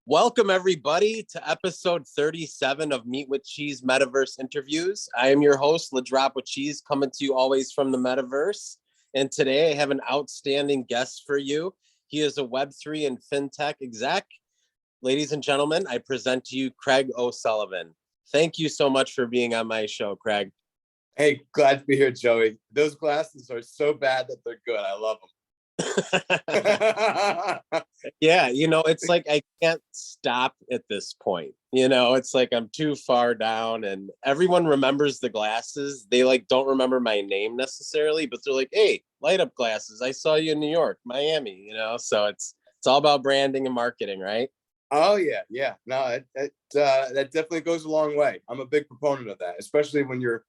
Welcome, everybody, to episode 37 of Meet with Cheese Metaverse Interviews. I am your host, LaDrop with Cheese, coming to you always from the Metaverse. And today I have an outstanding guest for you. He is a Web3 and FinTech exec. Ladies and gentlemen, I present to you Craig O'Sullivan. Thank you so much for being on my show, Craig. Hey, glad to be here, Joey. Those glasses are so bad that they're good. I love them. Yeah, it's like I can't stop at this point. It's like I'm too far down, and everyone remembers the glasses. They don't remember my name necessarily, but they're like, "Hey, light up glasses. I saw you in New York, Miami." So it's all about branding and marketing, right? Oh yeah. No, that definitely goes a long way. I'm a big proponent of that, especially when you're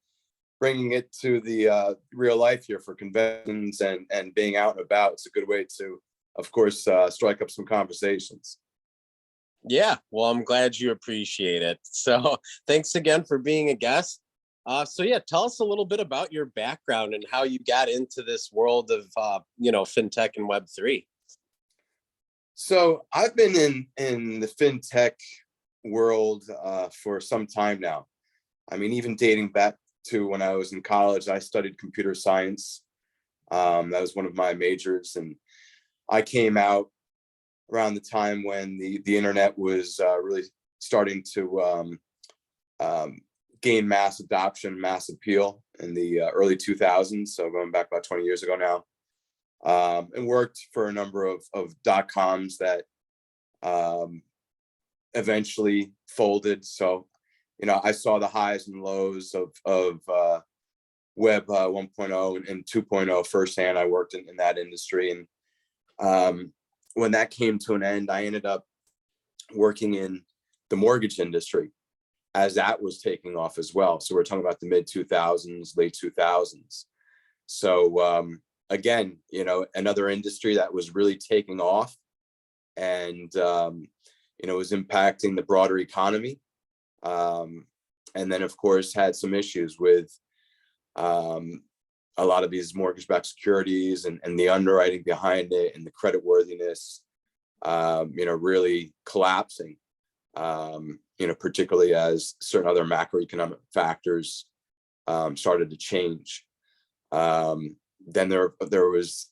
bringing it to the real life here for conventions and being out and about. It's a good way to, of course, strike up some conversations. Yeah, well, I'm glad you appreciate it. So thanks again for being a guest. Tell us a little bit about your background and how you got into this world of, FinTech and Web3. So I've been in the FinTech world for some time now. I mean, even dating back to when I was in college, I studied computer science. That was one of my majors, and I came out around the time when the internet was really starting to gain mass adoption, mass appeal in the early 2000s. So going back about 20 years ago now, and worked for a number of .coms that eventually folded. So I saw the highs and lows of Web 1.0 and 2.0 firsthand. I worked in that industry. And when that came to an end, I ended up working in the mortgage industry as that was taking off as well. So we're talking about the mid 2000s, late 2000s. So again, another industry that was really taking off and, was impacting the broader economy. And then, of course, had some issues with a lot of these mortgage-backed securities and the underwriting behind it and the credit worthiness, really collapsing, particularly as certain other macroeconomic factors started to change. Then there was,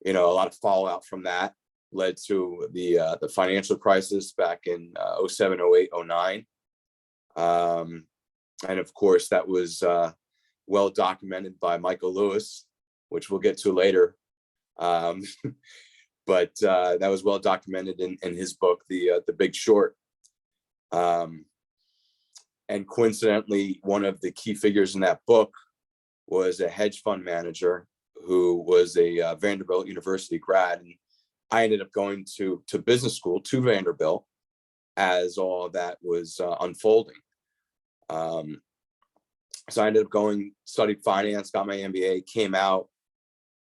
a lot of fallout from that, led to the financial crisis back in 07, 08, 09. And of course, that was well documented by Michael Lewis, which we'll get to later. But that was well documented in his book, The Big Short. And coincidentally, one of the key figures in that book was a hedge fund manager who was a Vanderbilt University grad. And I ended up going to business school, to Vanderbilt, as all of that was unfolding. So I ended up studied finance, got my MBA, came out,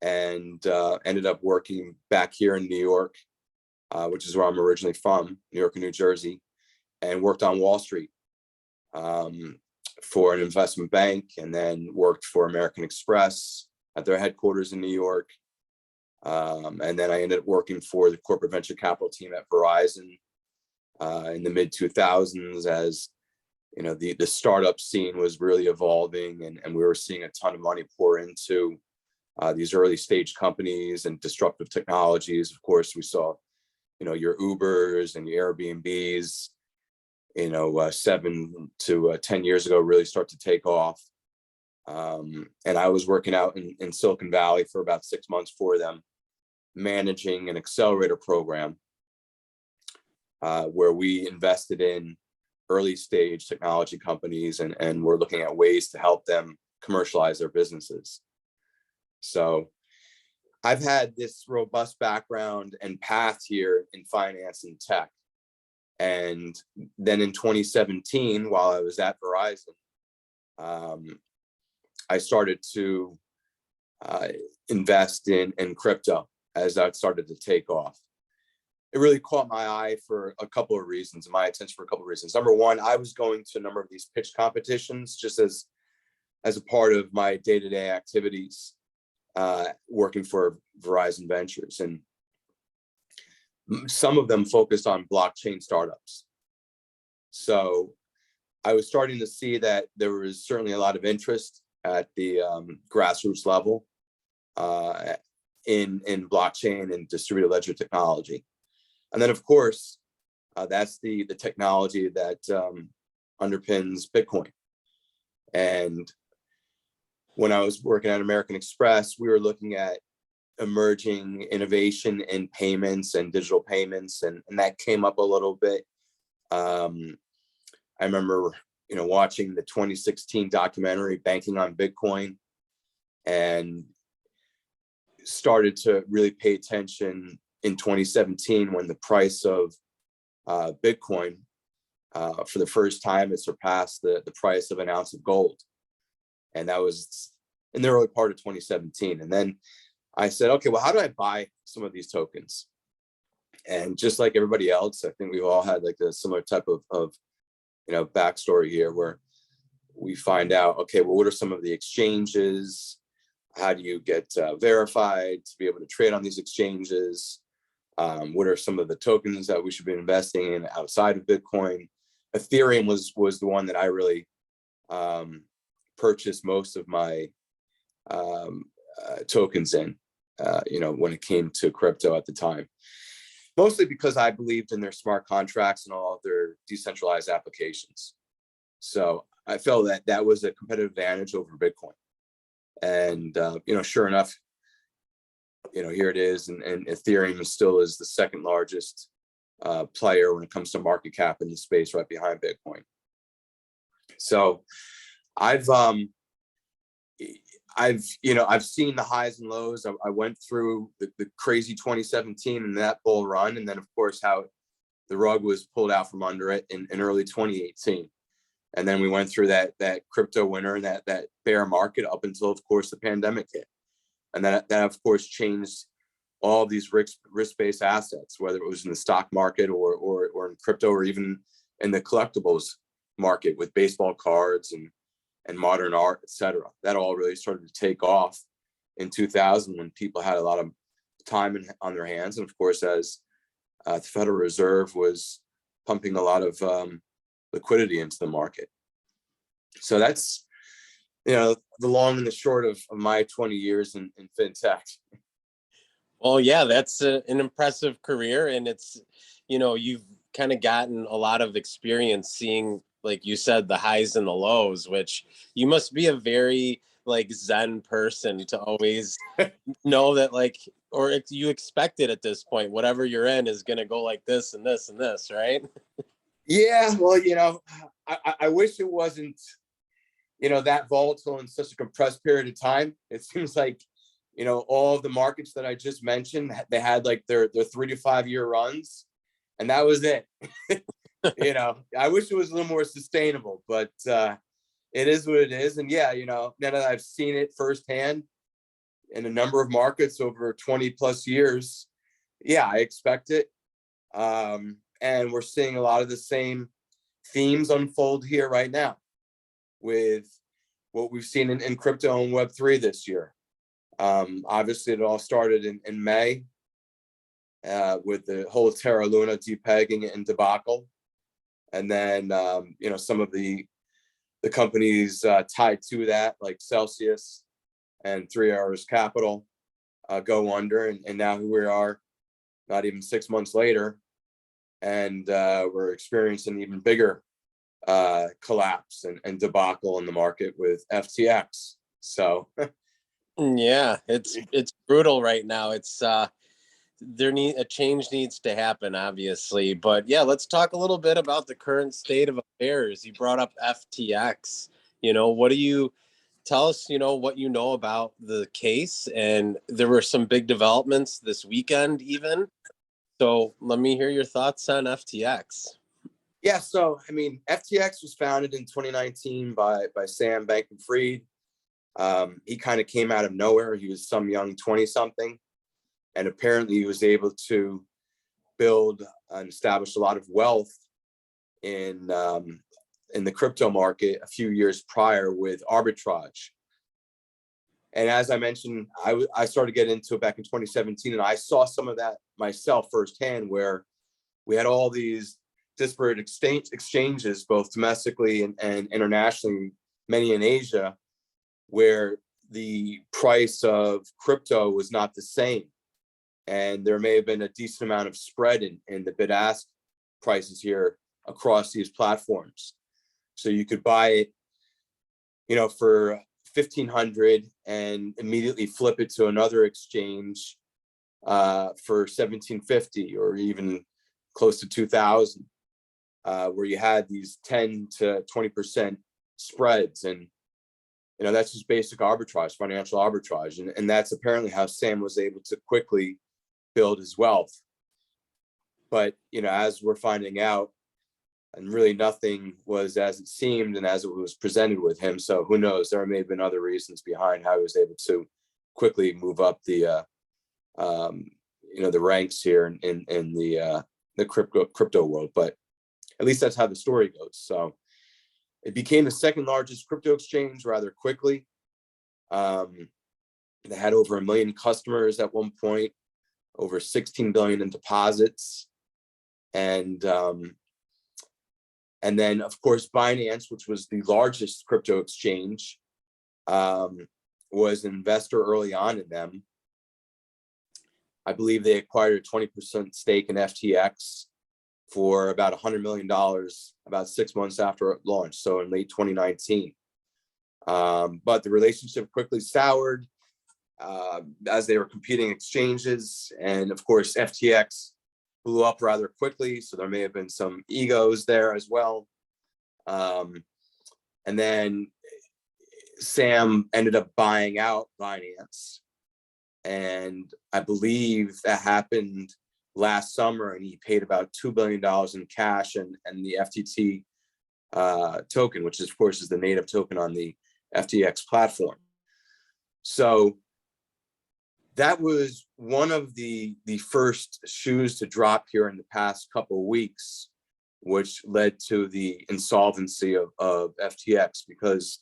and ended up working back here in New York, which is where I'm originally from, New York and New Jersey, and worked on Wall Street for an investment bank, and then worked for American Express at their headquarters in New York. And then I ended up working for the corporate venture capital team at Verizon in the mid 2000s as the startup scene was really evolving, and we were seeing a ton of money pour into these early stage companies and disruptive technologies. Of course, we saw, your Ubers and your Airbnbs, 7 to 10 years ago really start to take off. And I was working out in Silicon Valley for about 6 months for them, managing an accelerator program where we invested in early stage technology companies and we're looking at ways to help them commercialize their businesses. So I've had this robust background and path here in finance and tech. And then in 2017, while I was at Verizon, I started to invest in crypto as that started to take off. It really caught my eye for a couple of reasons, my attention for a couple of reasons. Number one, I was going to a number of these pitch competitions just as a part of my day-to-day activities, working for Verizon Ventures. And some of them focused on blockchain startups. So I was starting to see that there was certainly a lot of interest at the grassroots level in blockchain and distributed ledger technology. And then, of course, that's the technology that underpins Bitcoin. And when I was working at American Express, we were looking at emerging innovation in payments and digital payments, and that came up a little bit. I remember, watching the 2016 documentary Banking on Bitcoin, and started to really pay attention in 2017 when the price of Bitcoin, for the first time, it surpassed the price of an ounce of gold. And that was in the early part of 2017. And then I said, okay, well, how do I buy some of these tokens? And just like everybody else, I think we've all had like a similar type of backstory here, where we find out, okay, well, what are some of the exchanges? How do you get verified to be able to trade on these exchanges? What are some of the tokens that we should be investing in outside of Bitcoin? Ethereum was the one that I really purchased most of my tokens in, when it came to crypto at the time. Mostly because I believed in their smart contracts and all of their decentralized applications. So I felt that was a competitive advantage over Bitcoin. And, sure enough, here it is. And Ethereum still is the second largest player when it comes to market cap in the space, right behind Bitcoin. So I've seen the highs and lows. I went through the crazy 2017 and that bull run. And then, of course, how the rug was pulled out from under it in early 2018. And then we went through that crypto winter and that bear market up until, of course, the pandemic hit. And that of course, changed all of these risk-based assets, whether it was in the stock market or in crypto, or even in the collectibles market with baseball cards and modern art, etc. That all really started to take off in 2000 when people had a lot of time on their hands. And of course, as the Federal Reserve was pumping a lot of liquidity into the market. So that's, the long and the short of my 20 years in fintech. Well, yeah, that's an impressive career. And it's, you've kind of gotten a lot of experience seeing, like you said, the highs and the lows, which you must be a very like Zen person to always know that, like, or you expect it at this point, whatever you're in is going to go like this and this and this, right? Yeah, well, I wish it wasn't, that volatile in such a compressed period of time. It seems like, all of the markets that I just mentioned, they had like their 3 to 5 year runs, and that was it. I wish it was a little more sustainable, but it is what it is. And yeah, now that I've seen it firsthand in a number of markets over 20 plus years, yeah, I expect it. And we're seeing a lot of the same themes unfold here right now with what we've seen in crypto and Web3 this year. Obviously, it all started in May with the whole Terra Luna depegging and debacle. And then, some of the companies tied to that, like Celsius and 3 Arrows Capital, go under. And now here we are, not even 6 months later, and we're experiencing even bigger collapse and debacle in the market with FTX. So yeah, it's brutal right now. It's a change needs to happen, obviously. But yeah, let's talk a little bit about the current state of affairs. You brought up FTX. What do you tell us, what you know about the case? And there were some big developments this weekend even. So let me hear your thoughts on FTX. Yeah, so FTX was founded in 2019 by Sam Bankman-Fried. He kind of came out of nowhere. He was some young 20-something, and apparently he was able to build and establish a lot of wealth in the crypto market a few years prior with arbitrage. And as I mentioned, I started getting into it back in 2017, and I saw some of that myself firsthand, where we had all these disparate exchanges, both domestically and internationally, many in Asia, where the price of crypto was not the same. And there may have been a decent amount of spread in the bid-ask prices here across these platforms. So you could buy it, for 1,500 and immediately flip it to another exchange for 1,750 or even close to 2,000, where you had these 10 to 20% spreads. And that's just basic arbitrage, financial arbitrage. And that's apparently how Sam was able to quickly build his wealth. But, as we're finding out, and really nothing was as it seemed and as it was presented with him. So who knows, there may have been other reasons behind how he was able to quickly move up the, the ranks here in the crypto world. But at least that's how the story goes. So it became the second largest crypto exchange rather quickly. They had over 1 million customers at one point, over 16 billion in deposits. And then, of course, Binance, which was the largest crypto exchange, was an investor early on in them. I believe they acquired a 20% stake in FTX for about $100 million about 6 months after it launched, so in late 2019. But the relationship quickly soured as they were competing exchanges. And of course, FTX blew up rather quickly, so there may have been some egos there as well. And then Sam ended up buying out Binance, and I believe that happened last summer, and he paid about $2 billion in cash and the FTT token, which of course is the native token on the FTX platform. So that was one of the first shoes to drop here in the past couple of weeks, which led to the insolvency of FTX, because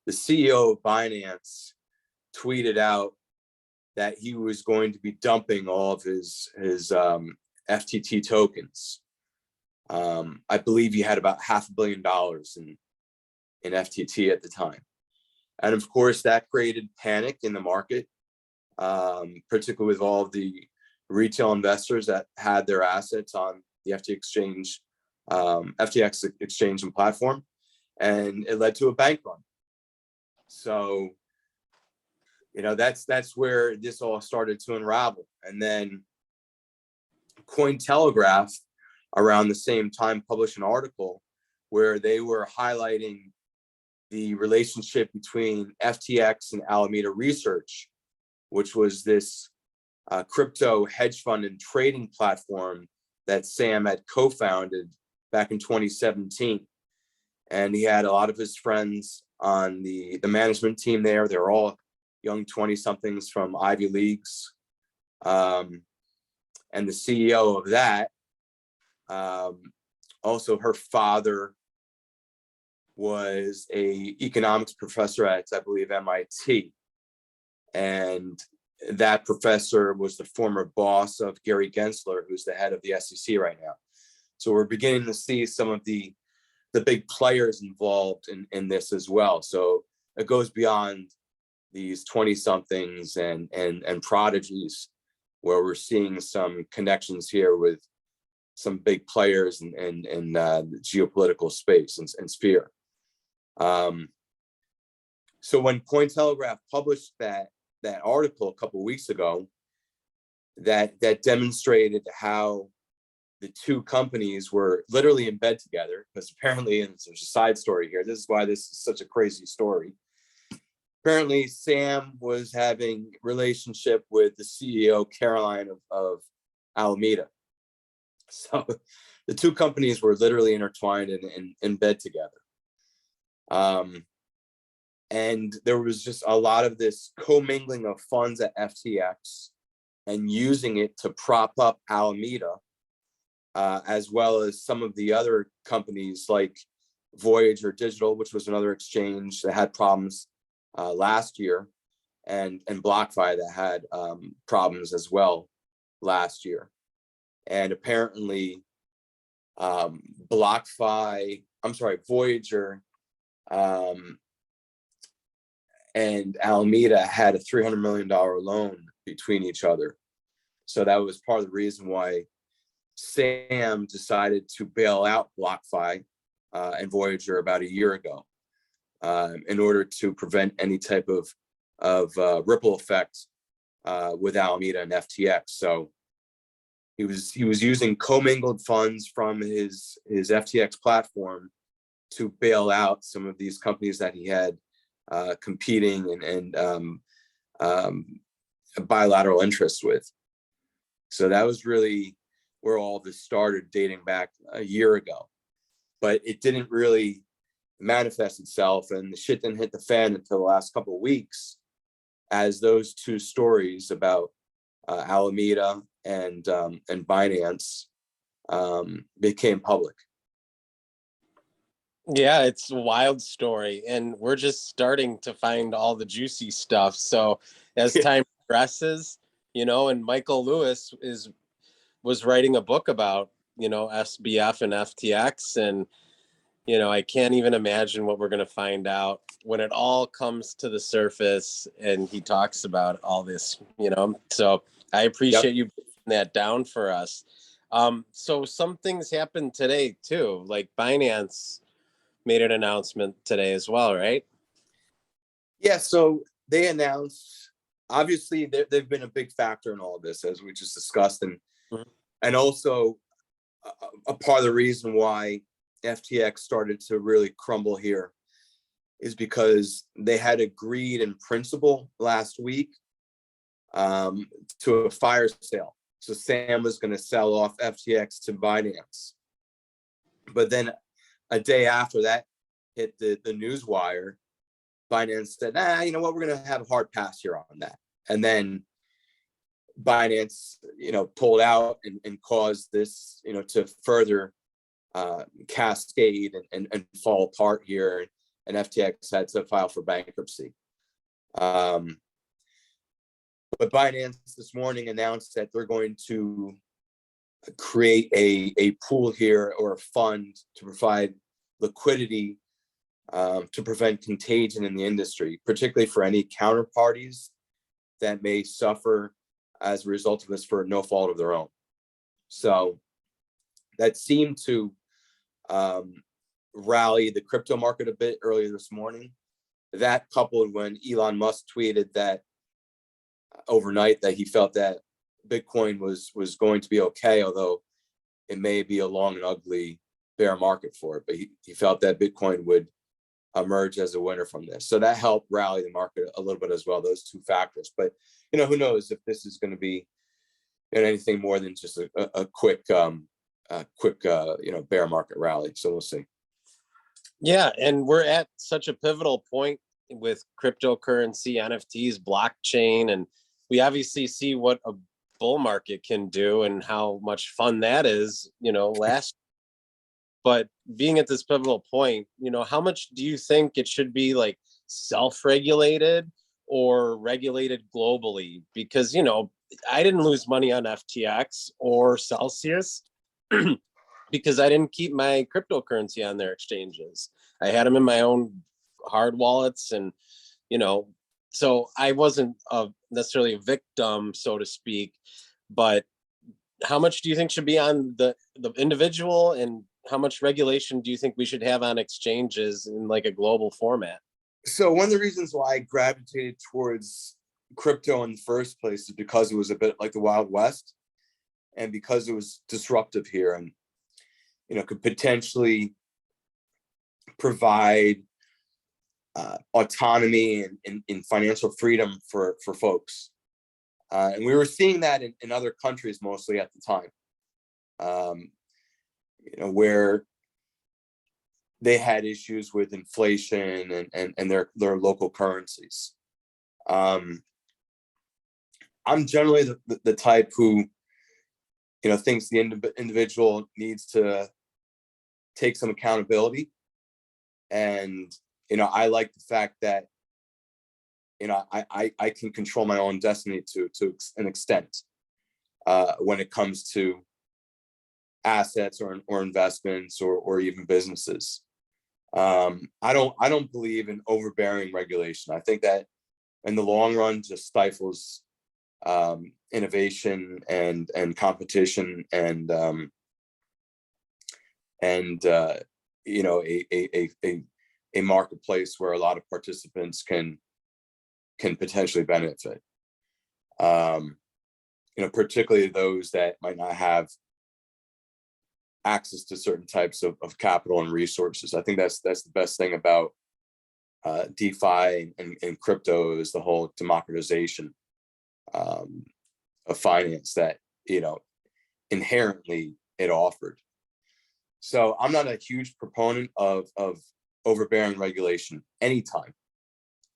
the CEO of Binance tweeted out that he was going to be dumping all of his FTT tokens. I believe he had about $500 million in FTT at the time. And of course, that created panic in the market, particularly with all of the retail investors that had their assets on the FTX exchange and platform, and it led to a bank run. So, that's where this all started to unravel. And then Cointelegraph, around the same time, published an article where they were highlighting the relationship between FTX and Alameda Research, which was this crypto hedge fund and trading platform that Sam had co-founded back in 2017. And he had a lot of his friends on the management team there. They were all young 20-somethings from Ivy Leagues. And the CEO of that, also her father was an economics professor at, I believe, MIT. And that professor was the former boss of Gary Gensler, who's the head of the SEC right now. So we're beginning to see some of the big players involved in this as well. So it goes beyond these 20-somethings and prodigies, where we're seeing some connections here with some big players in the geopolitical space and sphere. So when Cointelegraph published that article a couple of weeks ago, that demonstrated how the two companies were literally in bed together, because apparently, and there's a side story here, this is why this is such a crazy story. Apparently, Sam was having relationship with the CEO, Caroline, of Alameda. So the two companies were literally intertwined and in bed together. And there was just a lot of this commingling of funds at FTX and using it to prop up Alameda, as well as some of the other companies like Voyager Digital, which was another exchange that had problems last year, and BlockFi that had problems as well last year. And apparently Voyager and Alameda had a $300 million loan between each other. So that was part of the reason why Sam decided to bail out BlockFi and Voyager about a year ago, in order to prevent any type of ripple effect with Alameda and FTX. So he was using commingled funds from his FTX platform to bail out some of these companies that he had competing and bilateral interests with. So that was really where all this started, dating back a year ago. But it didn't really manifest itself, and the shit didn't hit the fan until the last couple of weeks, as those two stories about Alameda and Binance became public. Yeah, it's a wild story, and we're just starting to find all the juicy stuff. So as time progresses, and Michael Lewis was writing a book about, SBF and FTX, and I can't even imagine what we're going to find out when it all comes to the surface and he talks about all this, So I appreciate you breaking that down for us. So some things happened today too, like Binance made an announcement today as well, right? Yeah, so they announced, obviously they've been a big factor in all of this, as we just discussed, and also a part of the reason why FTX started to really crumble here is because they had agreed in principle last week to a fire sale. So Sam was going to sell off FTX to Binance. But then a day after that hit the news wire, Binance said, you know what, we're going to have a hard pass here on that. And then Binance, pulled out and caused this, to further cascade and fall apart here. And FTX had to file for bankruptcy. But Binance this morning announced that they're going to create a pool here, or a fund to provide liquidity to prevent contagion in the industry, particularly for any counterparties that may suffer as a result of this for no fault of their own. So that seemed to rally the crypto market a bit earlier this morning. That coupled when Elon Musk tweeted that overnight that he felt that Bitcoin was going to be okay, although it may be a long and ugly bear market for it. But he felt that Bitcoin would emerge as a winner from this. So that helped rally the market a little bit as well, those two factors. But, who knows if this is going to be anything more than just a quick bear market rally. So we'll see. Yeah, and we're at such a pivotal point with cryptocurrency, NFTs, blockchain, and we obviously see what a bull market can do and how much fun that is, but being at this pivotal point, how much do you think it should be like self-regulated or regulated globally? Because, I didn't lose money on FTX or Celsius because I didn't keep my cryptocurrency on their exchanges. I had them in my own hard wallets, and, so I wasn't necessarily a victim, so to speak. But how much do you think should be on the individual, and how much regulation do you think we should have on exchanges in like a global format? So one of the reasons why I gravitated towards crypto in the first place is because it was a bit like the Wild West, and because it was disruptive here, and could potentially provide autonomy and financial freedom for folks. And we were seeing that in other countries mostly at the time, where they had issues with inflation and their local currencies. I'm generally the type who, thinks the individual needs to take some accountability. And, I like the fact that, I can control my own destiny to an extent. when it comes to assets or investments or even businesses. I don't believe in overbearing regulation. I think that in the long run just stifles innovation and competition and you know, a marketplace where a lot of participants can potentially benefit. You know, particularly those that might not have access to certain types of capital and resources. I think that's the best thing about DeFi and crypto is the whole democratization of finance that, you know, inherently it offered. So I'm not a huge proponent of overbearing regulation anytime.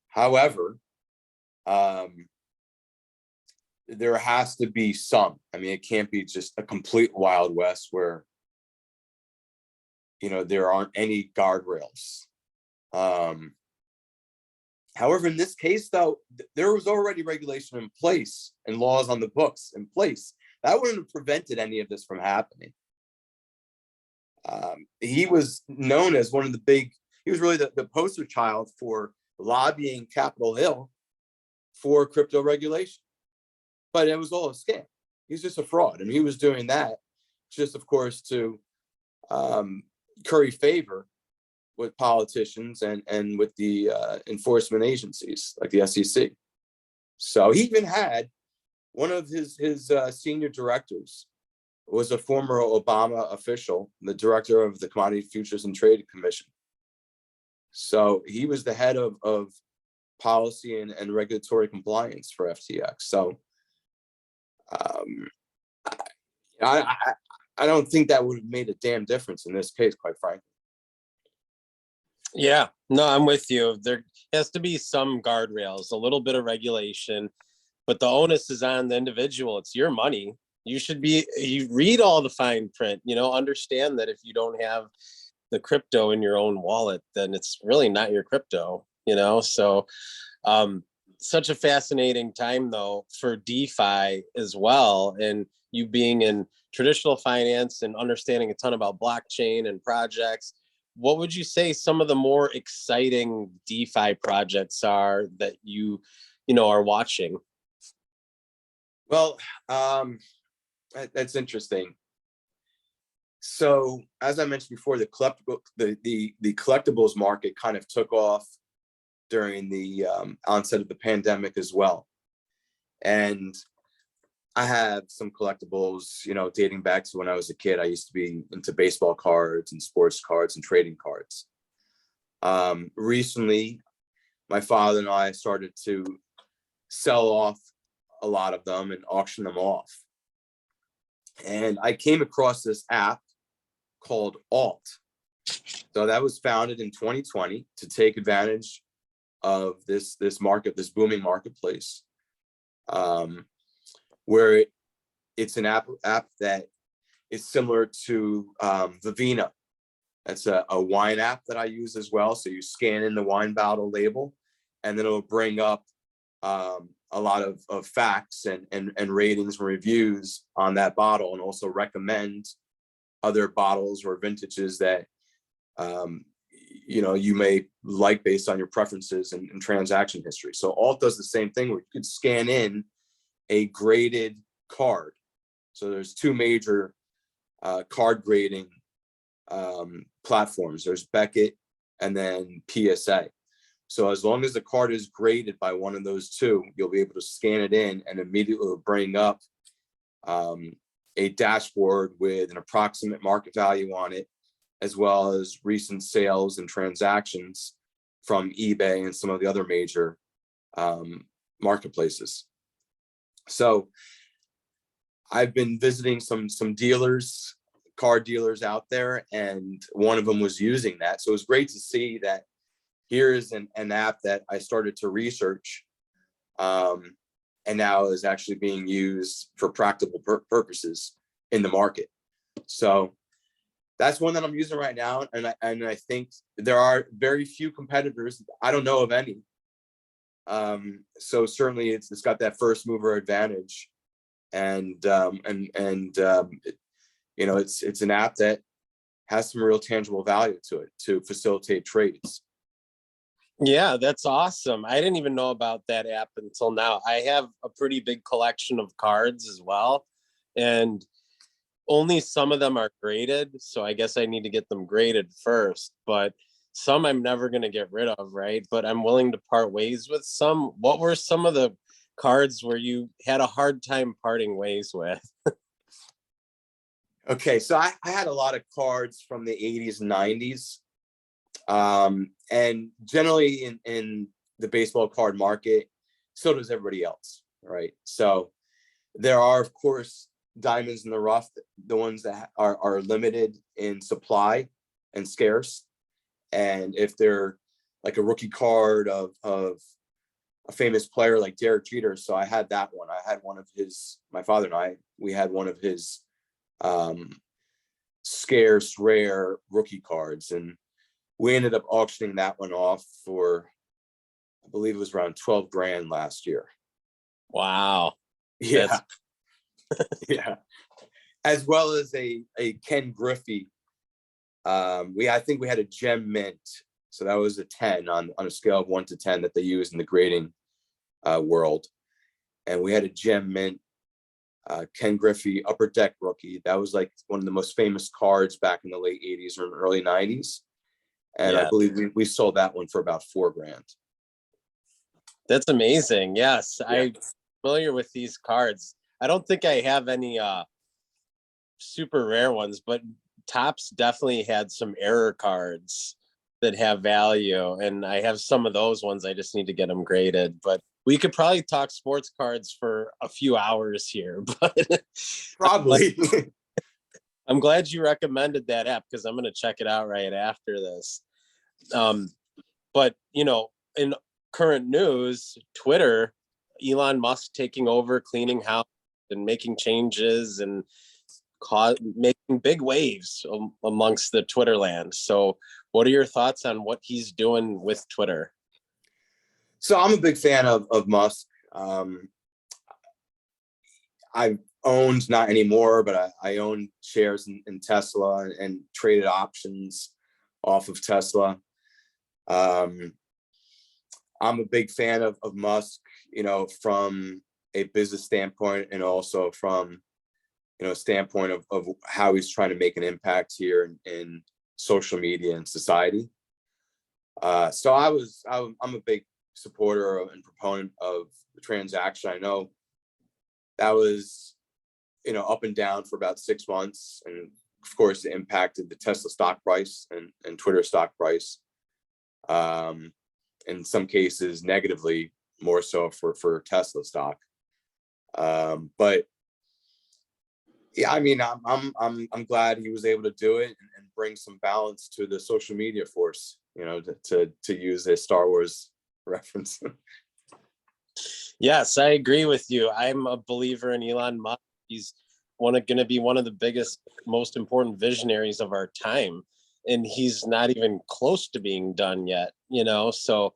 However, there has to be some. I mean, it can't be just a complete Wild West where, you know, there aren't any guardrails. However, in this case, though, there was already regulation in place and laws on the books in place. That wouldn't have prevented any of this from happening. He was known as one of the big, he was really the poster child for lobbying Capitol Hill for crypto regulation. But it was all a scam. He's just a fraud. And he was doing that just, of course, to curry favor with politicians and with the enforcement agencies like the SEC. So he even had one of his senior directors was a former Obama official, the director of the Commodity Futures and Trade Commission. So he was the head of policy and regulatory compliance for FTX. So I don't think that would have made a damn difference in this case, quite frankly. Yeah, no, I'm with you. There has to be some guardrails, a little bit of regulation, but the onus is on the individual. It's your money. You read all the fine print, you know, understand that if you don't have the crypto in your own wallet, then it's really not your crypto, you know? So such a fascinating time though for DeFi as well. And you being in traditional finance and understanding a ton about blockchain and projects, what would you say some of the more exciting DeFi projects are that you know, are watching? Well, that's interesting. So as I mentioned before, the collectibles market kind of took off during the onset of the pandemic as well. And I have some collectibles, you know, dating back to when I was a kid. I used to be into baseball cards and sports cards and trading cards. Recently, my father and I started to sell off a lot of them and auction them off. And I came across this app called Alt. So that was founded in 2020 to take advantage of this market, this booming marketplace, where it's an app that is similar to Vivina. That's a wine app that I use as well. So you scan in the wine bottle label, and then it'll bring up a lot of facts and ratings and reviews on that bottle, and also recommend other bottles or vintages that you know, you may like based on your preferences and transaction history. So Alt does the same thing where you could scan in a graded card. So there's two major card grading platforms. There's Beckett and then PSA. So as long as the card is graded by one of those two, you'll be able to scan it in and immediately bring up a dashboard with an approximate market value on it, as well as recent sales and transactions from eBay and some of the other major marketplaces. So I've been visiting some dealers, car dealers out there, and one of them was using that. So it was great to see that here is an app that I started to research and now is actually being used for practical purposes in the market. So that's one that I'm using right now. And I think there are very few competitors. I don't know of any. So certainly it's got that first mover advantage You know, it's an app that has some real tangible value to it to facilitate trades. Yeah, that's awesome. I didn't even know about that app until now. I have a pretty big collection of cards as well, and only some of them are graded. So I guess I need to get them graded first, but some I'm never going to get rid of, right? But I'm willing to part ways with some. What were some of the cards where you had a hard time parting ways with? Okay, so I had a lot of cards from the 80s and 90s. And generally in the baseball card market, so does everybody else, right? So there are, of course, diamonds in the rough, the ones that are limited in supply and scarce. And if they're like a rookie card of a famous player like Derek Jeter, so I had that one. I had one of his, my father and I, we had one of his scarce, rare rookie cards. And we ended up auctioning that one off for, I believe it was around 12 grand last year. Wow. Yeah. Yeah. As well as a Ken Griffey. I think we had a gem mint. So that was a 10 on a scale of 1 to 10 that they use in the grading world. And we had a gem mint, Ken Griffey upper deck rookie. That was like one of the most famous cards back in the late 80s or early 90s. And yeah. I believe we sold that one for about 4 grand. That's amazing. Yes, yeah. I'm familiar with these cards. I don't think I have any super rare ones, but Topps definitely had some error cards that have value. And I have some of those ones. I just need to get them graded. But we could probably talk sports cards for a few hours here. But probably. I'm glad you recommended that app because I'm going to check it out right after this. But, you know, in current news, Twitter, Elon Musk taking over, cleaning house and making changes and making big waves amongst the Twitter land. So what are your thoughts on what he's doing with Twitter? So I'm a big fan of Musk. I've owned, not anymore, but I own shares in Tesla and traded options off of Tesla. I'm a big fan of Musk, you know, from a business standpoint and also from, you know, standpoint of how he's trying to make an impact here in social media and society. So I'm a big supporter and proponent of the transaction. I know that was, you know, up and down for about 6 months. And of course, it impacted the Tesla stock price and Twitter stock price. In some cases, negatively, more so for Tesla stock. But yeah, I mean, I'm glad he was able to do it and bring some balance to the social media force, you know, to use a Star Wars reference. Yes, I agree with you. I'm a believer in Elon Musk. He's going to be one of the biggest, most important visionaries of our time. And he's not even close to being done yet, you know? So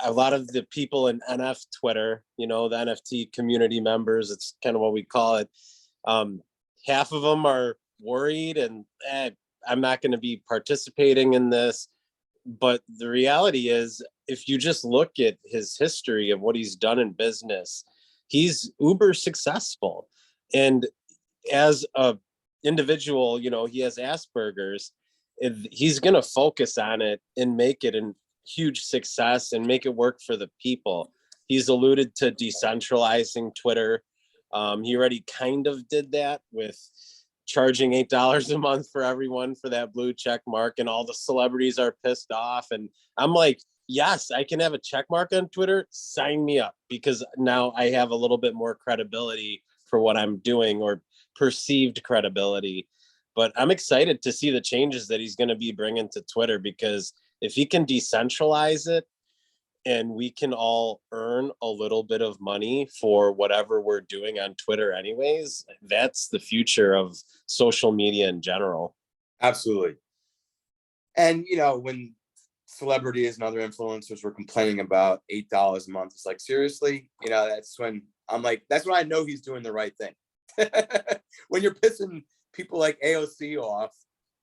a lot of the people in NF Twitter, you know, the NFT community members, it's kind of what we call it. Half of them are worried and I'm not going to be participating in this. But the reality is, if you just look at his history of what he's done in business, he's uber successful. And as a individual, you know, he has Asperger's. He's going to focus on it and make it a huge success and make it work for the people. He's alluded to decentralizing Twitter. He already kind of did that with charging $8 a month for everyone for that blue check mark, and all the celebrities are pissed off. And I'm like, yes, I can have a check mark on Twitter. Sign me up, because now I have a little bit more credibility for what I'm doing, or perceived credibility. But I'm excited to see the changes that he's going to be bringing to Twitter, because if he can decentralize it and we can all earn a little bit of money for whatever we're doing on Twitter anyways, that's the future of social media in general. Absolutely. And, you know, when celebrities and other influencers were complaining about $8 a month, it's like, seriously, you know, that's when I'm like, that's when I know he's doing the right thing. When you're pissing people like AOC off,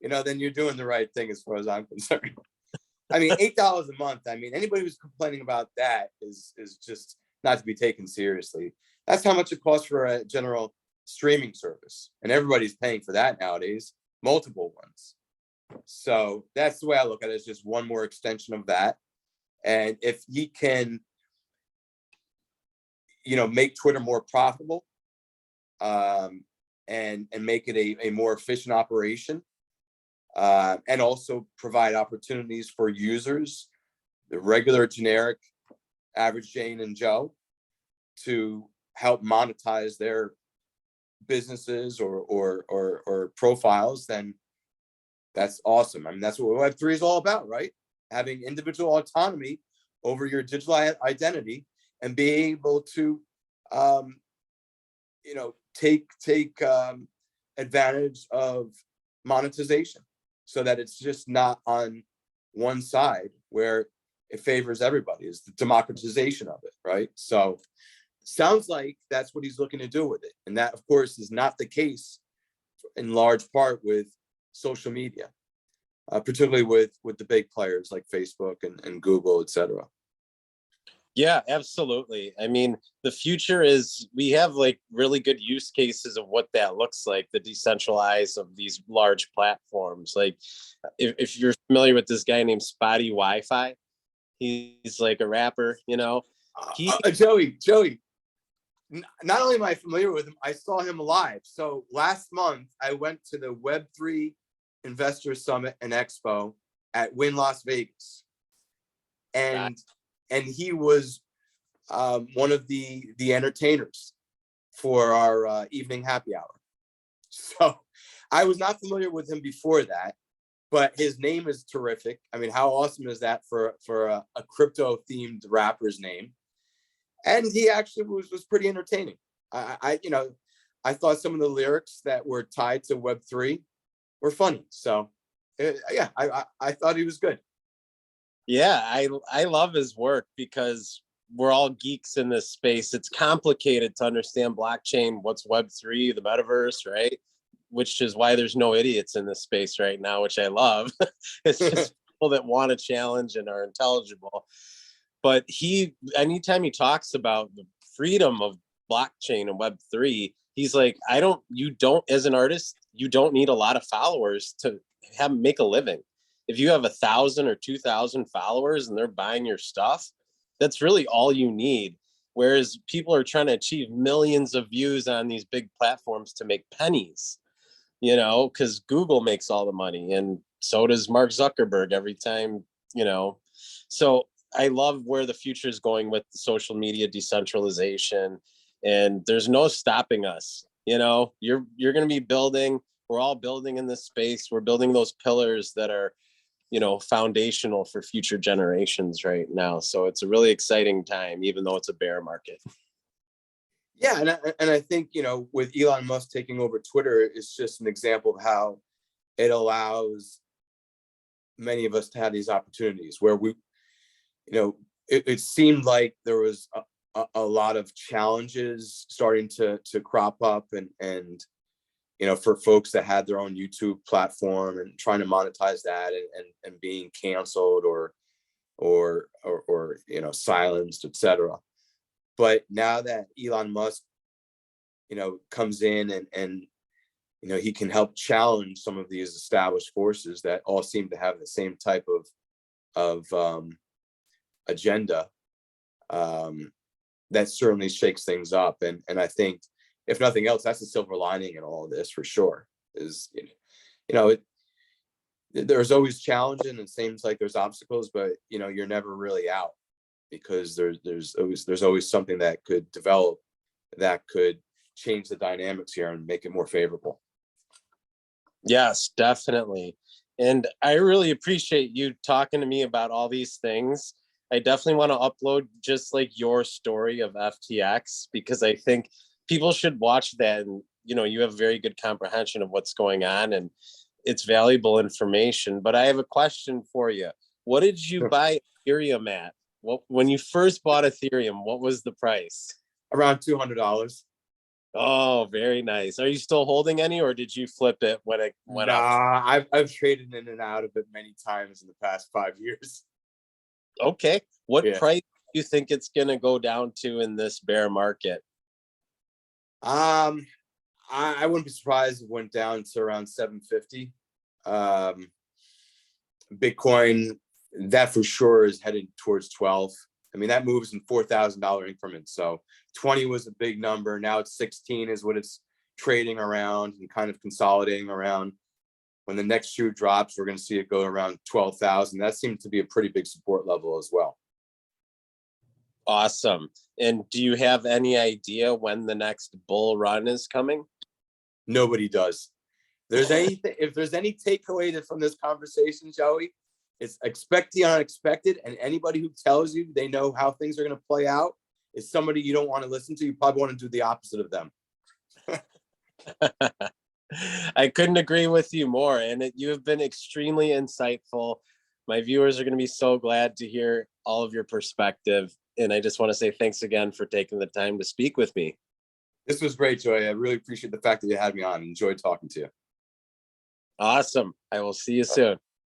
then you're doing the right thing as far as I'm concerned. I mean, $8 a month. I mean, anybody who's complaining about that is just not to be taken seriously. That's how much it costs for a general streaming service, and everybody's paying for that nowadays, multiple ones. So that's the way I look at it. It's just one more extension of that. And if he can, make Twitter more profitable, and make it a more efficient operation, and also provide opportunities for users, the regular, generic, average Jane and Joe, to help monetize their businesses or profiles, then that's awesome. I mean, that's what Web3 is all about, right? Having individual autonomy over your digital identity and being able to, take advantage of monetization, so that it's just not on one side where it favors everybody. Is the democratization of it, right? So sounds like that's what he's looking to do with it. And that, of course, is not the case in large part with social media, particularly with the big players like Facebook and Google, etc. Yeah, absolutely. I mean, the future is, we have like really good use cases of what that looks like, the decentralized of these large platforms. Like if you're familiar with this guy named Spotty Wi-Fi, he's like a rapper, Joey, not only am I familiar with him, I saw him live. So last month I went to the Web3 Investor Summit and Expo at Wynn Las Vegas. And he was one of the entertainers for our evening happy hour. So I was not familiar with him before that, but his name is terrific. I mean, how awesome is that for a crypto themed rapper's name? And he actually was pretty entertaining. I thought some of the lyrics that were tied to Web3 were funny. So yeah, I thought he was good. Yeah, I love his work because we're all geeks in this space. It's complicated to understand blockchain, what's Web3, the metaverse, right? Which is why there's no idiots in this space right now, which I love. It's just people that want to challenge and are intelligible. But anytime he talks about the freedom of blockchain and Web3, he's like, as an artist, you don't need a lot of followers to make a living. If you have 1,000 or 2,000 followers and they're buying your stuff, that's really all you need. Whereas people are trying to achieve millions of views on these big platforms to make pennies, because Google makes all the money and so does Mark Zuckerberg every time, So I love where the future is going with the social media decentralization, and there's no stopping us. You're going to be building. We're all building in this space. We're building those pillars that are, foundational for future generations right now. So it's a really exciting time, even though it's a bear market. Yeah, and I think, with Elon Musk taking over Twitter, it's just an example of how it allows many of us to have these opportunities where we, it seemed like there was a lot of challenges starting to crop up, and for folks that had their own YouTube platform and trying to monetize that and being canceled or silenced, etc. But now that Elon Musk, comes in and he can help challenge some of these established forces that all seem to have the same type of agenda, that certainly shakes things up. And I think, if nothing else, that's a silver lining in all of this for sure. Is there's always challenge, and it seems like there's obstacles, but you're never really out, because there's always something that could develop that could change the dynamics here and make it more favorable. Yes, definitely. And I really appreciate you talking to me about all these things. I definitely want to upload just like your story of FTX, because I think people should watch that, and you have very good comprehension of what's going on, and it's valuable information. But I have a question for you. What did you buy Ethereum at? When you first bought Ethereum, what was the price? Around $200. Oh, very nice. Are you still holding any, or did you flip it when it went up? Nah, I've traded in and out of it many times in the past 5 years. Okay. What Yeah. price do you think it's going to go down to in this bear market? I wouldn't be surprised if it went down to around 750. Bitcoin, that for sure is headed towards 12. I mean, that moves in $4,000 increments. So 20 was a big number. Now it's 16 is what it's trading around and kind of consolidating around. When the next shoe drops, we're going to see it go around 12,000. That seems to be a pretty big support level as well. Awesome. And do you have any idea when the next bull run is coming? Nobody does. If there's any takeaway from this conversation, Joey, it's expect the unexpected. And anybody who tells you they know how things are going to play out is somebody you don't want to listen to. You probably want to do the opposite of them. I couldn't agree with you more. And you have been extremely insightful. My viewers are going to be so glad to hear all of your perspective. And I just want to say thanks again for taking the time to speak with me. This was great, Joey. I really appreciate the fact that you had me on. Enjoyed talking to you. Awesome. I will see you soon.